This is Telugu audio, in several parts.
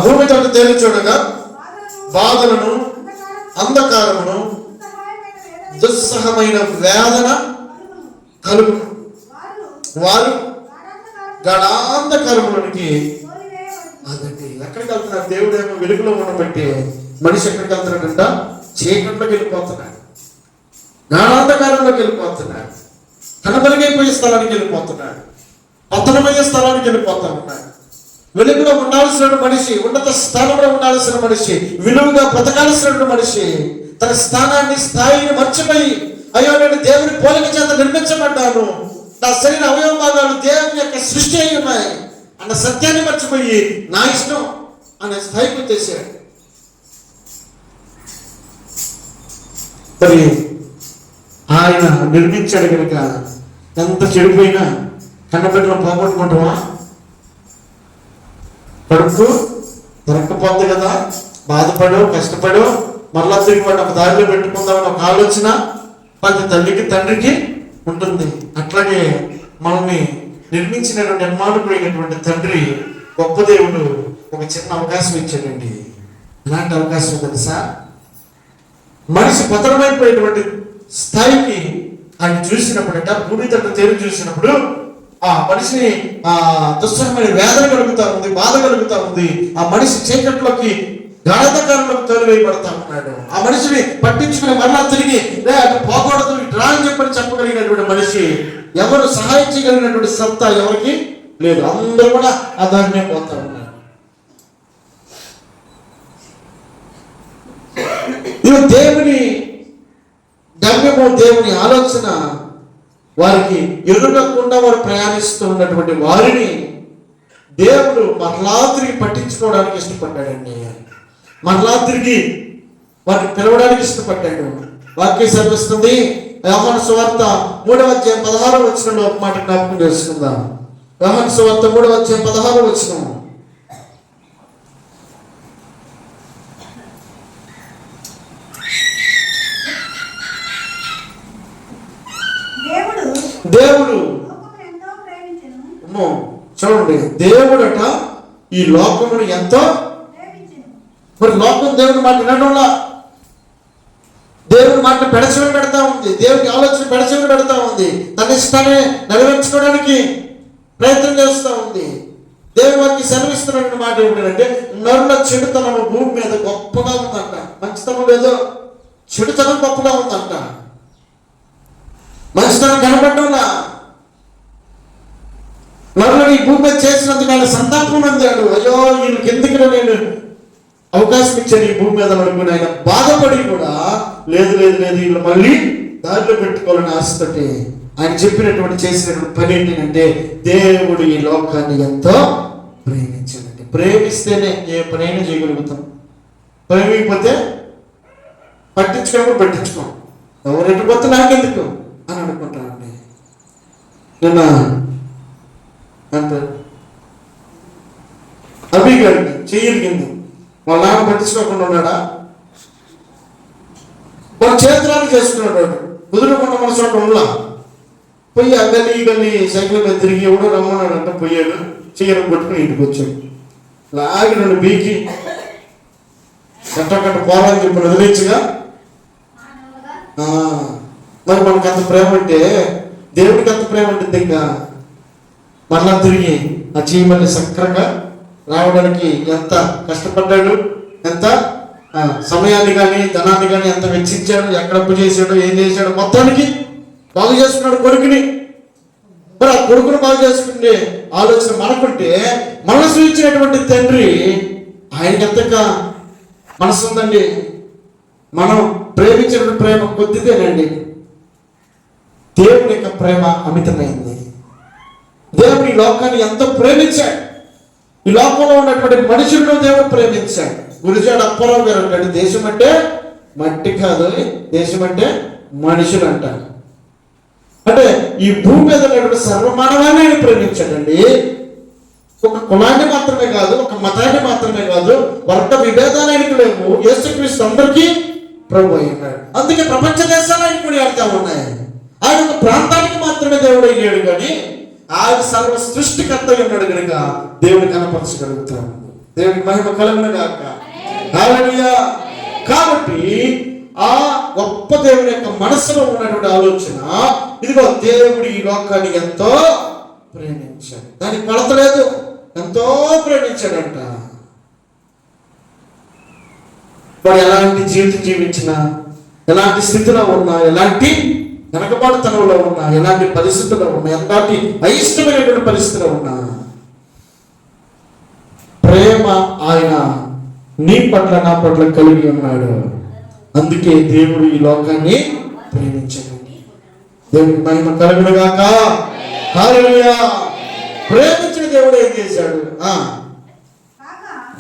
భూమి తోటి తేలి చూడగా బాధలను, అంధకారమును, దుస్సహమైన వేదన కలుగును. వారు గడాంధకారములోనికి. అదండి ఎక్కడికి వెళ్తున్నారు? దేవుడేమో వెలుగులో ఉండబట్టి మనిషి ఎక్కడికి వెళ్తున్నాడంట? చీకట్లోకి వెళ్ళిపోతున్నాడు, గాఢాంధకారంలోకి వెళ్ళిపోతున్నాడు, కనబలిగైపోయే స్థలానికి వెళ్ళిపోతున్నాడు, పతనమయ్యే స్థలానికి వెళ్ళిపోతా ఉన్నాడు. వెలుగులో ఉండాల్సిన మనిషి, ఉన్నత స్థానంలో ఉండాల్సిన మనిషి, విలువగా బ్రతకాల్సిన మనిషి తన స్థానాన్ని, స్థాయిని మర్చిపోయి, అయ్యో నేను దేవుని పోలిక చేత నిర్మించబడ్డాను, నా శరీర అవయవ భాగాలు దేవుని యొక్క సృష్టి అయి ఉన్నాయి అన్న సత్యాన్ని మర్చిపోయి నా ఇష్టం అనే స్థాయికి వచ్చేసాడు. మరి ఆయన నిర్మించాడు కనుక ఎంత చెడిపోయినా కన్నబిడ్డలు పోగొట్టుకుంటామా? కడుపు దొరక్కపోద్ది కదా, బాధపడు, కష్టపడు, మరలా తిరిగి వాడు ఒక దారిలో పెట్టుకుందామని ఒక ఆలోచన ప్రతి తల్లికి తండ్రికి ఉంటుంది. అట్లాగే మనల్ని నిర్మించినటువంటి నిర్మాణకుడైనటువంటి తండ్రి గొప్ప దేవుడు ఒక చిన్న అవకాశం ఇచ్చాడండి. ఇలాంటి అవకాశం తెలుసా? మనిషి పతనమైపోయేటువంటి స్థాయికి ఆయన చూసినప్పుడంట, భూమి తట్టు తేలి చూసినప్పుడు ఆ మనిషిని దుస్సహమైన వేదన కలుగుతా ఉంది, బాధ కలుగుతా ఉంది. ఆ మనిషి చీకట్లోకి, గాఢాంధకారంలోకి తోలివేయబడతా ఉన్నాడు. ఆ మనిషిని పట్టించుకుని మరలా తిరిగి అటు పోకూడదు, ఇట్లా అని చెప్పగలిగినటువంటి మనిషి, ఎవరు సహాయం చేయగలిగినటువంటి సత్తా ఎవరికి లేదు. అందరూ కూడా ఆ దారినే పోతా ఉన్నారు. ఇది దేవుని గమ్యము, దేవుని ఆలోచన వారికి ఎదురకుండా వారు ప్రయాణిస్తూ ఉన్నటువంటి వారిని దేవుడు మరలా తిరిగి పట్టించుకోవడానికి ఇష్టపడ్డాడండి. మరలా తిరిగి వారిని పిలవడానికి ఇష్టపడ్డాడు. వాక్యం సెలవిస్తుంది, యోహాను సువార్త 3వ అధ్యాయం 16వ వచనంలో ఒక మాట జ్ఞాపకం చేసుకుందాం. యోహాను సువార్త 3వ అధ్యాయం 16వ వచనం. దేవుడు చూడండి, దేవుడట ఈ లోకమును ఎంతో. మరి లోకం దేవుడి మాట వినడంలా, దేవుడి మాట పెడచెవిన పెడతా ఉంది, దేవుడి ఆలోచన పెడచెవిన పెడతా ఉంది, తన ఇష్టాన్ని నెరవేర్చుకోవడానికి ప్రయత్నం చేస్తూ ఉంది. దేవుడి వారికి సెలవిస్తున్న మాట ఏమిటంటే, నరుల చెడుతనము భూమి మీద గొప్పగా ఉందంట. మంచితనం లేదో, చెడుతనం గొప్పగా ఉందంట. మంచితనం కనపడ్డంలా. నరులను ఈ భూమి మీద చేసినందుకు ఆయన సంతాపం అందాడు. అయ్యో వీళ్ళకి ఎందుకు నేను అవకాశం ఇచ్చాను ఈ భూమి మీద అనుకుని ఆయన బాధపడి కూడా లేదు లేదు లేదు వీళ్ళు మళ్ళీ దారిలో పెట్టుకోవాలని ఆశతోటి ఆయన చెప్పినటువంటి చేసినటువంటి పని ఏంటంటే, దేవుడు ఈ లోకాన్ని ఎంతో ప్రేమించాడంటే. ప్రేమిస్తేనే ఏ పనైనా చేయగలుగుతాం. ప్రేమికపోతే పట్టించుకోం. ఎవరెటు పోతే నాకెందుకు అని అనుకుంటానండి. నిన్న అంటారు అభి గారికి చెయ్యలిగింది, వాళ్ళ నాన్న పట్టించుకోకుండా ఉన్నాడా? మన చేతురాలు చేసుకున్నాడు. కుదురుకుండా మన చోట ఉండలా. పోయి ఆ గల్లి ఈ గల్లి సైకిల్ మీద తిరిగి ఎవడో రమ్మన్నాడు అంటే పోయాడు. చెయ్యను కొట్టుకుని ఇంటికి వచ్చాడు. లాగి 2 బీకి కట్ట పోవాలని చెప్పి వదిలేచ్చుగా. మరి మనకు అంత ప్రేమ అంటే, దేవుడికి అంత ప్రేమ ఉంటుంది. ఇంకా మళ్ళా తిరిగి ఆ చీమల్ని సక్రంగా రావడానికి ఎంత కష్టపడ్డాడు, ఎంత సమయాన్ని కానీ ధనాన్ని కానీ ఎంత వెచ్చించాడు, ఎక్కడ అప్పు చేశాడు, ఏం చేశాడు, మొత్తానికి బాగు చేసుకున్నాడు కొడుకుని. మరి ఆ కొడుకును బాగు చేసుకునే ఆలోచన మనకుంటే, మనసు ఇచ్చినటువంటి తండ్రి ఆయనకి ఎంతగా మనసు ఉందండి. మనం ప్రేమించిన ప్రేమ కొద్దిదేనండి. దేవుని యొక్క ప్రేమ అమితమైంది. దేవుడు ఈ లోకాన్ని ఎంతో ప్రేమించాడు. ఈ లోకంలో ఉన్నటువంటి మనుషులను దేవుడు ప్రేమించాడు. గురిజాడు అప్పారావు గారు అంటాడు, దేశం అంటే మట్టి కాదు, దేశం అంటే మనుషులు అంటారు. అంటే ఈ భూమి మీద ఉన్నటువంటి సర్వమానవాన్ని ఆయన ప్రేమించాడండి. ఒక కులాన్ని మాత్రమే కాదు, ఒక మతాన్ని మాత్రమే కాదు, వర్గ విభేదాలు లేవు. యేసుక్రీస్తు అందరికీ ప్రభు అయి ఉన్నాడు. అందుకే ప్రపంచ దేశాలు ఆయన కూడా ఆడుతూ ఉన్నాయి. ఆయన ఒక ప్రాంతానికి మాత్రమే దేవుడు అయినాడు, కానీ ఆయన సర్వ సృష్టికర్త ఉన్నాడు కనుక దేవుడు కనపరచగలుగుతాడు. దేవునికి మహిమ కలుగును గాక. హల్లెలూయా. కాబట్టి ఆ గొప్ప దేవుని యొక్క మనసులో ఉన్నటువంటి ఆలోచన, ఇదిగో దేవుడు ఈ లోకాన్ని ఎంతో ప్రేమించాడు, దానికి కొలత లేదు, ఎంతో ప్రేమించాడంట. వాడు ఎలాంటి జీవితం జీవించినా, ఎలాంటి స్థితిలో ఉన్నా, ఎలాంటి వెనకబాటుతనంలో ఉన్నా, ఎలాంటి పరిస్థితుల్లో ఉన్నా, ఎలాంటి అయిష్టమైనటువంటి పరిస్థితిలో ఉన్నా, ప్రేమ ఆయన నీ పట్ల నా పట్ల కలిగి ఉన్నాడు. అందుకే దేవుడు ఈ లోకాన్ని ప్రేమించాడు. దేవుడికి మహిమ కలుగును గాక. హల్లెలూయా. ప్రేమించిన దేవుడు ఏం చేశాడు?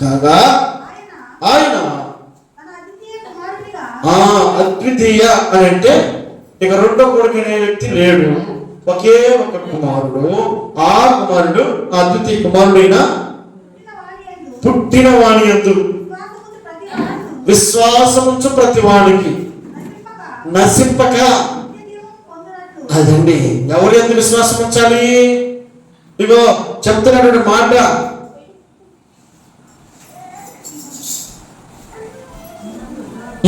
కాగా ఆయన అద్వితీయ అని అంటే ఇక రెండో కొడుకు అనే వ్యక్తి లేడు, ఒకే ఒక కుమారుడు. ఆ కుమారుడు అద్వితీయ కుమారుడైన పుట్టిన వాణి యందు విశ్వాసముంచు ప్రతి వాడికి నశింపక. అదండి, ఎవరు ఎందుకు విశ్వాసం ఉంచాలి? ఇగో చెప్తున్నటువంటి మాట,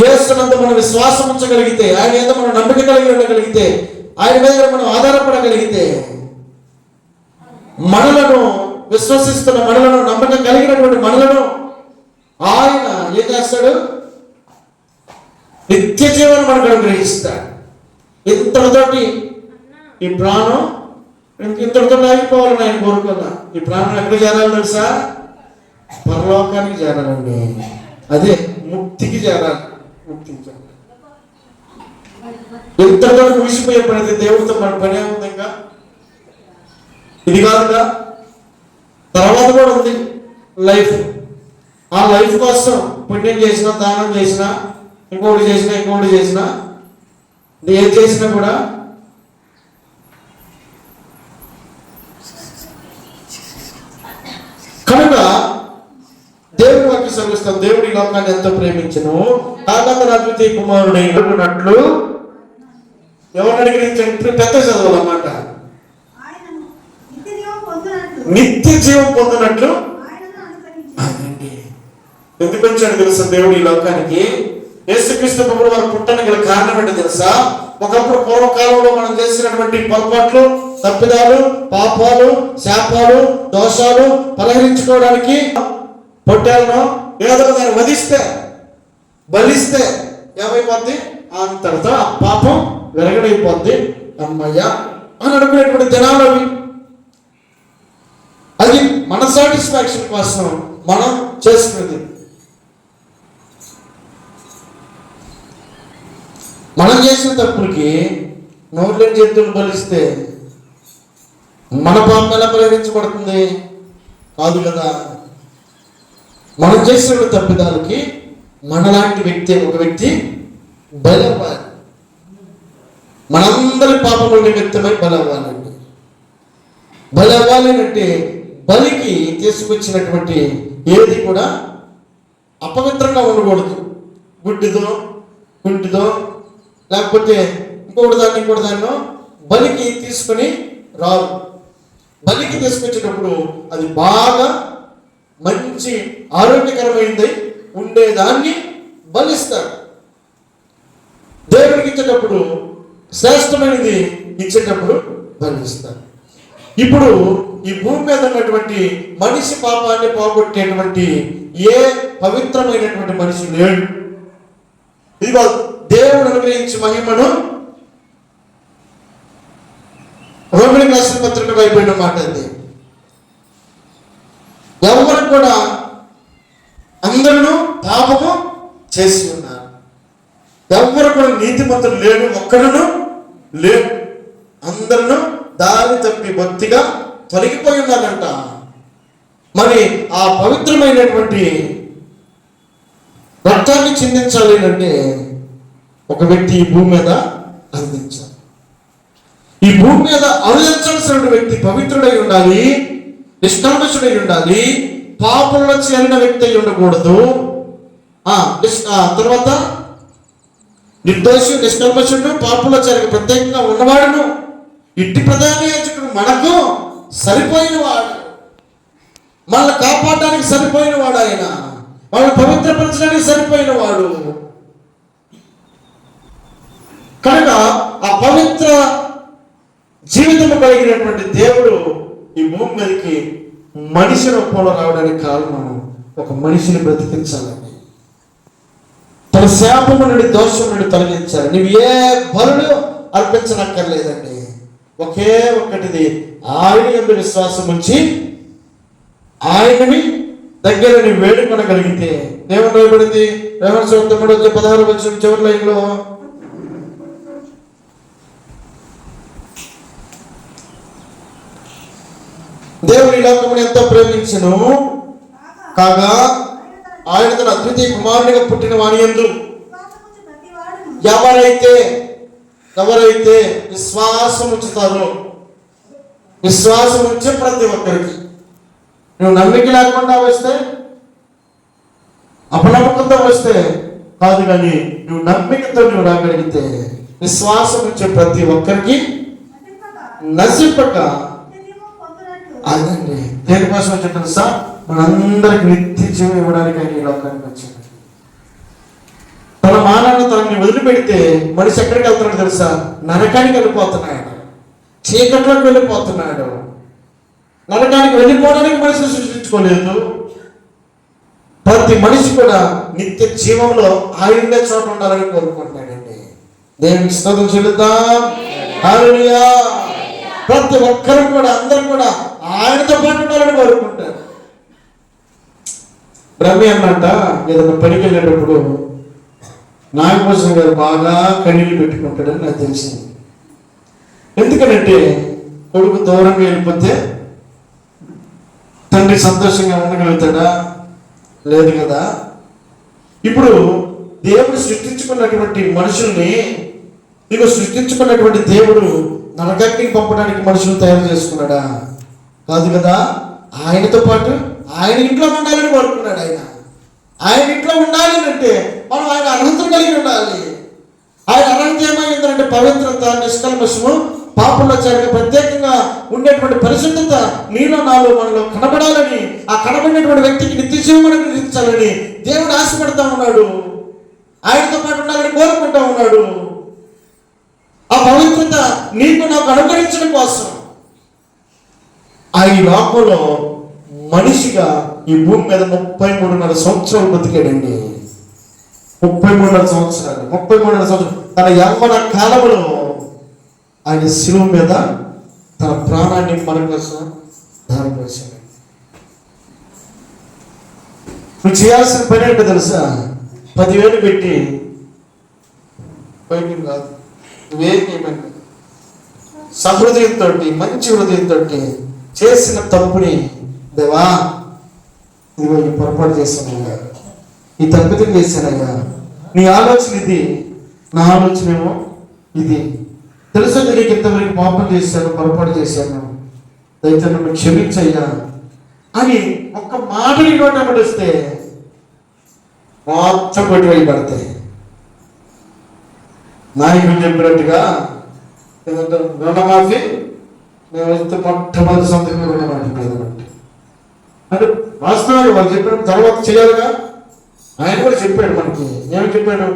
యేసునందు మనం విశ్వాసం ఉంచగలిగితే, ఆయన మీద మనం నమ్మక కలిగి ఉండగలిగితే, ఆయన మీద మనం ఆధారపడగలిగితే, మనలను విశ్వసిస్తున్న మనలను, నమ్మకం కలిగినటువంటి మనలను ఆయన ఏం చేస్తాడు? నిత్య జీవనం మనకు అనుగ్రహిస్తాడు. ఇంతటితోటి ఈ ప్రాణం ఇంతటితో ఆగిపోవాలని ఆయన కోరుకున్నా. ఈ ప్రాణం ఎక్కడ చేరాలి తెలుసా? పరలోకానికి చేరాలండి. అదే ముక్తికి చేరాలి. ముక్తికి చేరాలి. ఇంతటితో ముగిసిపోయే పని, దేవుడితో మన పని ఏముంది? ఇంకా ఇది కాదుగా, తర్వాత కూడా ఉంది లైఫ్. ఆ లైఫ్ కోసం పుణ్యం చేసినా, దానం చేసినా, ఇంకోటి చేసినా ఏది చేసినా కూడా కనుక దేవుడి వాక్యం సెలవిస్తాం. దేవుడి లోకాన్ని ఎంతో ప్రేమించను, కాగా అద్వితీయ కుమారుడు ఎన్నుకున్నట్లు. ఎవరిని అడిగిన పెద్ద చదవాలన్నమాట. నిత్య జీవం పొందినట్లు. ఎందుకు వచ్చాడు తెలుసా దేవుడు ఈ లోకానికి? యేసుక్రీస్తు ప్రభువు వారు పుట్టడానికి గల కారణం ఏంటో తెలుసా? ఒకప్పుడు పూర్వకాలంలో మనం చేసినటువంటి పొరపాట్లు, తప్పిదాలు, పాపాలు, శాపాలు, దోషాలు పరిహరించుకోవడానికి పొట్టేలను ఏదో దాన్ని వధిస్తే, బలిస్తే ఏమైపోద్ది? అంతటితో ఆ పాపం వెరగడైపోద్ది. అమ్మయ్య అని అనుకునేటువంటి దినాలు అవి. అది మన సాటిస్ఫాక్షన్ కోసం మనం చేసుకునేది. మనం చేసిన తప్పులకి నోట్లేని జంతువులు బలిస్తే మన పాపం ఎలా పరిహరించబడుతుంది? కాదు కదా. మనం చేసిన తప్పిదాలకి మనలాంటి వ్యక్తి, ఒక వ్యక్తి బలి అవ్వాలి. మనందరి పాపముల నిమిత్తమై బలి అవ్వాలండి. బలి అవ్వాలి అంటే బలికి తీసుకొచ్చినటువంటి ఏది కూడా అపవిత్రంగా ఉండకూడదు. గుడ్డిదో, కుంటిదో, లేకపోతే ఇంకోటి దాన్ని బలికి తీసుకొని రాదు. బలికి తీసుకొచ్చేటప్పుడు అది బాగా మంచి ఆరోగ్యకరమైనది ఉండేదాన్ని బలిస్తారు. దేవుడికి ఇచ్చేటప్పుడు శ్రేష్టమైనది ఇచ్చేటప్పుడు బలిస్తారు. ఇప్పుడు ఈ భూమి మీద ఉన్నటువంటి మనిషి పాపాన్ని పోగొట్టేటువంటి ఏ పవిత్రమైనటువంటి మనిషి లేడు. ఇదిగో దేవుడు అనుగ్రహించి మహిమను రోమిలికి రాసిన పత్రిక అయిపోయిన మాట అది. ఎవరు కూడా అందరూ పాపము చేసి ఉన్నారు. ఎవరు కూడా నీతిమంతులు లేడు, ఒక్కడును లేడు. అందరూ దారి తప్పి భక్తిగా తొలగిపోయి ఉన్నారంట. మరి ఆ పవిత్రమైనటువంటి రక్తాన్ని చిందించాలి అంటే ఒక వ్యక్తి ఈ భూమి మీద అందించాలి. ఈ భూమి మీద అందించాల్సిన వ్యక్తి పవిత్రుడై ఉండాలి, నిష్కల్మషుడై ఉండాలి, పాపంలో చేరిన వ్యక్తి అయి ఉండకూడదు. తర్వాత నిర్దోషి, నిష్కల్మషుడు, పాపంలో చేరిన ప్రత్యేకంగా ఉన్నవాడును. ఇట్టి ప్రధాన యాజకుడు మనకు సరిపోయిన వాడు. మనల్ని కాపాడడానికి సరిపోయిన వాడు ఆయన, వాళ్ళని పవిత్రపరచడానికి సరిపోయిన వాడు. కనుక ఆ పవిత్ర జీవితం కలిగినటువంటి దేవుడు ఈ భూమి మీదకి మనిషి రూపంలో రావడానికి కారణం ఒక మనిషిని బ్రతికించాలని, తన శాపము నుండి దోషం నుండి తొలగించాలి. నువ్వు ఏ బలుడు అర్పించనక్కర్లేదండి. ఒకే ఒక్కటిది, ఆయన యందు విశ్వాసం ఉంచి ఆయనని దగ్గరని వేడుకొనగలిగితే. దేవుడు రాయబడింది రేవణ 3:16 చివరి లైన్లో, దేవుని లోకమును ఎంతో ప్రేమించెను కాగా ఆయన తన అద్వితీయ కుమారునిగా పుట్టిన వాని యందు ఎవరైతే విశ్వాసం ఉంచుతారో, విశ్వాసం ఉంచే ప్రతి ఒక్కరికి, నువ్వు నమ్మిక లేకుండా వస్తే, అపనమ్మకంతో వస్తే కాదు, కానీ నువ్వు నమ్మికతో నువ్వు రాగలిగితే విశ్వాసం ఉంచే ప్రతి ఒక్కరికి నశింపక, అదండి దేనికోసం వచ్చి తెలుసా, మనందరికి నిత్య జీవం ఇవ్వడానికి ఆయన ఈ లోకానికి వచ్చాడు. తన మానవుని తనని వదిలిపెడితే మనిషి ఎక్కడికి వెళ్తున్నాడు తెలుసా, నరకానికి వెళ్ళిపోతున్నాడు, చీకట్లోకి వెళ్ళిపోతున్నాడు. నరకానికి వెళ్ళిపోవడానికి మనిషిని సృష్టించుకోలేదు. ప్రతి మనిషి కూడా నిత్య జీవంలో ఆయనే చోట ఉండాలని కోరుకుంటున్నాడండి. దేవునికి స్తోత్రం చెల్లిద్దాం. హల్లెలూయా. ప్రతి ఒక్కరు కూడా, అందరూ కూడా ఆయనతో పాటు ఉండాలని కోరుకుంటారు. బ్రహ్మి అన్నట్ట ఏదైనా పనికి వెళ్ళేటప్పుడు నాగభూషణ గారు బాగా కన్నీళ్ళు పెట్టుకుంటాడని నాకు తెలిసింది. ఎందుకనంటే కొడుకు దూరంగా వెళ్ళిపోతే తండ్రి సంతోషంగా ఉండగలుగుతాడా? లేదు కదా. ఇప్పుడు దేవుడు సృష్టించుకున్నటువంటి మనుషుల్ని, నీకు సృష్టించుకున్నటువంటి దేవుడు నరకానికి పంపడానికి మనుషులు తయారు చేసుకున్నాడా? కాదు కదా. ఆయనతో పాటు ఆయన ఇంట్లో ఉండాలని కోరుకున్నాడు. ఆయన ఇంట్లో ఉండాలి అంటే మనం ఆయన అర్హతను కలిగి ఉండాలి. ఆయన అర్హత ఏమైందంటే పవిత్రత, నిష్కల్మషము, పాపంలో చేరక ప్రత్యేకంగా ఉండేటువంటి పరిశుద్ధత నీలో నాలో మనలో కనబడాలని, ఆ కనబడినటువంటి వ్యక్తికి నిత్య జీవం అనుగ్రహించాలని దేవుడు ఆశపడతా ఉన్నాడు. ఆయనతో పాటు ఉండాలని కోరుకుంటా ఉన్నాడు. ఆ పవిత్రత నీకు నాకు అనుగ్రహించడం కోసం ఈ లోకంలో మనిషిగా ఈ భూమి మీద 33.5 సంవత్సరాలు బతికాడండి. 33.5 సంవత్సరాలు, 33.5 సంవత్సరాలు తన యవ్వన కాలంలో ఆయన శిలువ మీద తన ప్రాణాన్ని మన కోసం ధారపోసాడు. నువ్వు చేయాల్సిన పని ఏంటో తెలుసా? 10,000 పెట్టి బయట కాదు, నువ్వేం సహృదయంతో, మంచి హృదయంతో చేసిన తప్పుని, దేవా ఇదిగో ఈ పొరపాటు చేశానయ్యా, ఈ తప్పిదం చేశానయ్యా, నీ ఆలోచన ఇది, నా ఆలోచన ఏమో ఇది, తెలుసా నీకు ఇంతవరకు పాపం చేశాను, పొరపాటు చేశాను, దయచేసి నన్ను క్షమించయ్యా అని ఒక్క మాట నీ నోట పడిస్తే మొత్తం కొట్టి వెళ్ళిపడతాయి. నాయకులు చెప్పినట్టుగా రుణమాఫీ మేము వస్తే మొట్టమొదటి సంతకం రుణమాఫీ లేదంటే అంటే వాస్తవాలు వాళ్ళు చెప్పిన తర్వాత చేయాలిగా. ఆయన కూడా చెప్పాడు మనకి, ఏమి చెప్పాడు?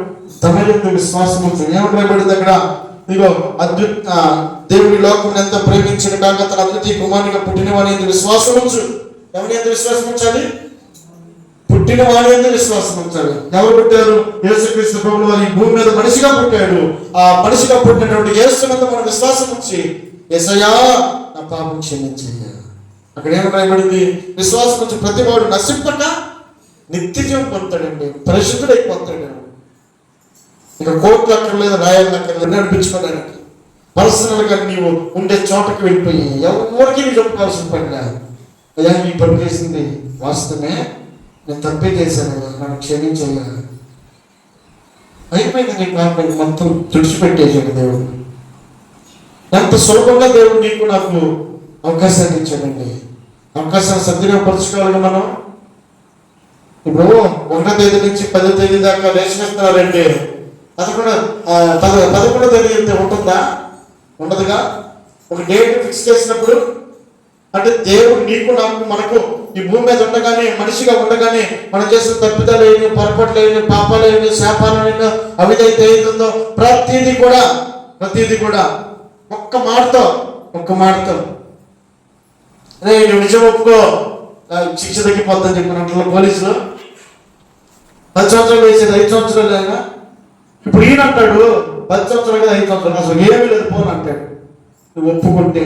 తమయందు విశ్వాసం ఉంటుంది. ఏమని రాయబడింది అక్కడ? ఇదిగో దేవుడి లోకం ఎంత ప్రేమించిన కాక తన అద్వితీయ కుమారునిగా పుట్టిన వాని యందు విశ్వాసం ఉంచు. ఎవరి యందు విశ్వాసం ఉంచాలి? పుట్టిన వాని యందు విశ్వాసం ఉంచాలి. ఎవరు పుట్టారు? యేసుక్రీస్తు ప్రభువు వారు ఈ భూమి మీద మనిషిగా పుట్టాడు. ఆ మనిషిగా పుట్టినటువంటి యేసునందు మనం విశ్వాసం ఉంచి, యేసయ్యా నా పాపం క్షమించయ్యా. అక్కడ ఏమని రాయబడింది? విశ్వాసం ఉంచి ప్రతి వాడు నశింపక నిత్య జీవం పొందుతాడండి, పరిశుద్ధుడైపోతాడు. ఇక కోర్టులు అక్కర్లేదు, రాయాలు అక్కర్లేదు నడిపించుకోవడానికి. పర్సనల్ గా నీవు ఉండే చోటకి వెళ్ళిపోయి ఎవరికి నీ చెప్పుకోవాల్సిన పని లేదు. అయ్యా ఈ పని చేసింది వాస్తవమే, నేను తప్పే చేశాను, నన్ను క్షమించయ్యా, అయిపోయింది. నీ పాపం మొత్తం తుడిచిపెట్టేసాడు దేవుడు. ఎంత సులభంగా దేవుడు నీకు నాకు అవకాశాన్ని ఇచ్చాడండి. అవకాశాన్ని సద్వినియోగపరచుకోవాలి. మనం ఇప్పుడు 1వ తేదీ నుంచి 10వ తేదీ దాకా రేషన్ ఇస్తున్నారంటే 11వ తేదీ అయితే ఉంటుందా? ఉండదుగా. ఒక డేట్ ఫిక్స్ చేసినప్పుడు అంటే దేవుడు నీకు నాకు మనకు ఈ భూమి మీద ఉండగానే, మనిషిగా ఉండగానే మనం చేసిన తప్పిదాలు ఏమి, పొరపాట్లు ఏమి, పాపాలు ఏమి, శాపాలు ఏమి, అవిదైతే ఏదుందో ప్రతిదీ కూడా ఒక్క మాటతో అదే నువ్వు నిజం ఒప్పుకో, శిక్ష తగ్గిపోద్దని చెప్పినట్లు పోలీసులు 10 సంవత్సరాలు వేసేది 5 సంవత్సరాలు అయినా. ఇప్పుడు ఈయన అంటాడు 10 సంవత్సరాలు కదా 5 సంవత్సరాలు, అసలు ఏమీ లేదు పోను అంటాడు. నువ్వు ఒప్పుకుంటే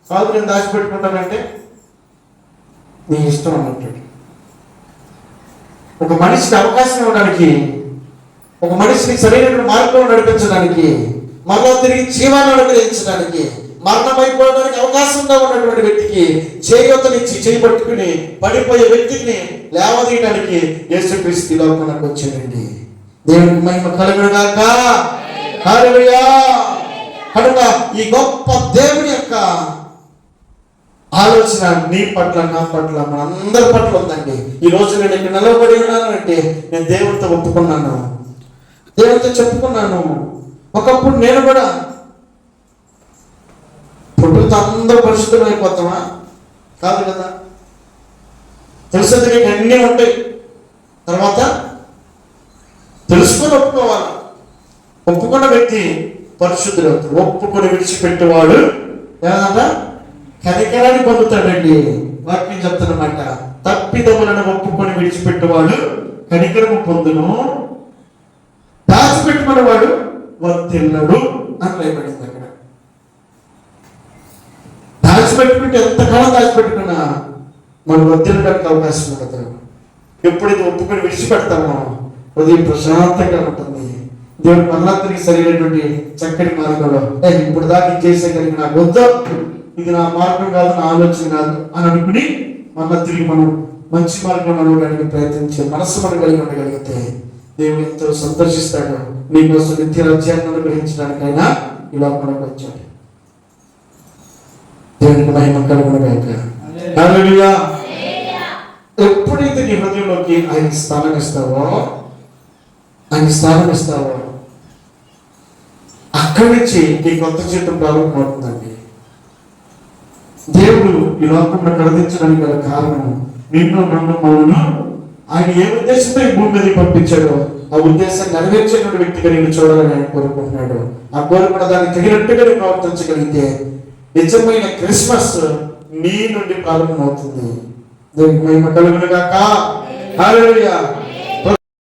కాదు, నేను దాచిపెట్టుకుంటానంటే నీ ఇష్టం అని అంటాడు. ఒక మనిషికి అవకాశం ఇవ్వడానికి, ఒక మనిషిని సరైన మార్గంలో నడిపించడానికి, మరలా తిరిగి జీవాన్ని అనుగ్రహించడానికి, మరణమైపోవడానికి అవకాశంగా ఉన్నటువంటి వ్యక్తికి చేయూతనిచ్చి చేయబట్టుకుని పడిపోయే వ్యక్తిని లేవదీయడానికి యేసుక్రీస్తు లోకానికి వచ్చాడండి. దేవునికి మహిమ కలుగును గాక. హల్లెలూయా. కనుక ఈ గొప్ప దేవుని యొక్క ఆలోచన నీ పట్ల, నా పట్ల, మనందరి పట్ల ఉందండి. ఈ రోజు నేను ఇక్కడ నిలబడి ఉన్నాను అంటే నేను దేవుడితో ఒప్పుకున్నాను, దేవుడితో చెప్పుకున్నాను. ఒకప్పుడు నేను కూడా పుట్టుతో అందరూ పరిశుద్ధం అయిపోతామా? కాదు కదా. తెలుస్తుంది నీకు అన్నీ ఉంటాయి, తర్వాత తెలుసుకొని ఒప్పుకోవాలి. ఒప్పుకున్న వ్యక్తి పరిశుద్ధుడు అవుతాడు. ఒప్పుకొని విడిచిపెట్టేవాడు ఏమన్నా కనికరాన్ని పొందుతాడండి. వాక్యం చెప్తున్నమాట, తప్పిదములను ఒప్పుకొని విడిచిపెట్టేవాడు కనికరము పొందును, దాచిపెట్టుకునేవాడు వర్తిల్లడు అని రాయబడింది అక్కడ. దాచిపెట్టుకుంటే ఎంతకాలం దాచిపెట్టుకున్నా మనం వర్తిల్లడానికి అవకాశం ఉండదు. ఎప్పుడైతే ఒప్పుకొని విడిచిపెడతామో ఉదయం ప్రశాంతంగా ఉంటుంది. దేవుడు మనందరికీ సరైనటువంటి చక్కటి మార్గంలో ఇప్పుడు దాకా చేసే కలిగి నాకు వద్దు, ఇది నా మార్గం కాదు, నా ఆలోచన కాదు అని అనుకుని మళ్ళా తిరిగి మనం మంచి మార్గంలో నడవడానికి ప్రయత్నించే మనస్సు మనం కలిగి ఉండగలిగితే దేవుడు ఎంతో సంతోషిస్తాడు. నీకోసం నిత్య రాజ్యాన్ని అనుగ్రహించడానికైనా ఇలా మనకు వచ్చాడు. దేవునికి మహిమ కలుగును గాక. హల్లెలూయా. ఎప్పుడైతే నీ హృదయంలోకి ఆయనకి స్థానం ఇస్తావో అక్కడి నుంచి నీ కొత్త జీవితం ప్రారంభమవుతుందండి. దేవుడు ఈ లోకంలో కడదించడానికి గల కారణం నిన్ను, నన్ను, మనను ఆయన ఏ ఉద్దేశంతో ఈ భూమి మీద పంపించాడో ఆ ఉద్దేశాన్ని నెరవేర్చేటువంటి వ్యక్తిగా నేను చూడాలని ఆయన కోరుకుంటున్నాడు. ఆ కోరుకున్న దాన్ని తగినట్టుగా నేను ప్రవర్తించగలిగితే నిజమైన క్రిస్మస్ నీ నుండి ప్రారంభమవుతుంది. దేవునికి మహిమ కలుగును గాక. హల్లెలూయా.